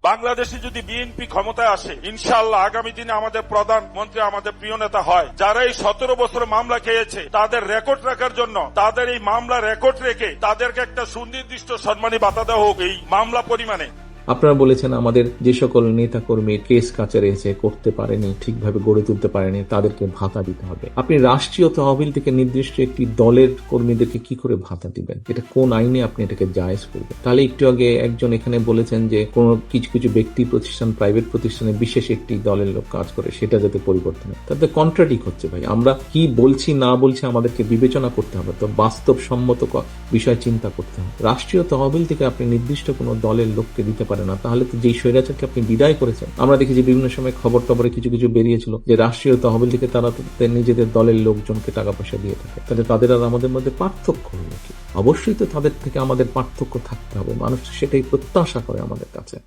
বাংলাদেশে যদি বিএনপি ক্ষমতায় আসে, ইনশাআল্লাহ আগামী দিনে আমাদের প্রধানমন্ত্রী আমাদের প্রিয় নেতা হয়, যারা এই 17 বছর মামলা খেয়েছে তাদের রেকর্ড রাখার জন্য, তাদের এই মামলা রেকর্ড রেখে তাদেরকে একটা সুনির্দিষ্ট সম্মানী ভাতা দেওয়া হোক এই মামলা পরিমাণে। আপনারা বলেছেন আমাদের যে সকল নেতা কর্মী কেস কাচারে এসে করতে পারেনি, ঠিকভাবে গড়ে তুলতে পারেনি, তাদেরকে ভাতা দিতে হবে। আপনি রাষ্ট্রীয় তহবিল থেকে নির্দিষ্ট একটি দলের কর্মীদেরকে কি করে ভাতা দিবেন? এটা কোন আইনে আপনি এটাকে জায়েজ করবেন? তাহলে একটু আগে একজন এখানে বলেছেন যে কোন কিছু কিছু ব্যক্তি প্রতিষ্ঠান, প্রাইভেট প্রতিষ্ঠানে বিশেষ একটি দলের লোক কাজ করে, সেটা যাতে পরিবর্তন হয়, তাতে কন্ট্রাডিক্ট হচ্ছে। ভাই, আমরা কি বলছি না বলছি আমাদেরকে বিবেচনা করতে হবে, তো বাস্তবসম্মত বিষয় চিন্তা করতে হবে। রাষ্ট্রীয় তহবিল থেকে আপনি নির্দিষ্ট কোনো দলের লোককে দিতে পারেন না, তাহলে তো যেই স্বৈরাচারকে আপনি বিদায় করেছেন, আমরা দেখেছি বিভিন্ন সময় খবর টবরে কিছু কিছু বেরিয়েছিল যে রাষ্ট্রীয় তহবিল থেকে তারা নিজেদের দলের লোকজনকে টাকা পয়সা দিয়ে থাকে। তাহলে তাদের আর আমাদের মধ্যে পার্থক্য হলো কি? অবশ্যই তো তাদের থেকে আমাদের পার্থক্য থাকতে হবে, মানুষ সেটাই প্রত্যাশা করে আমাদের কাছে।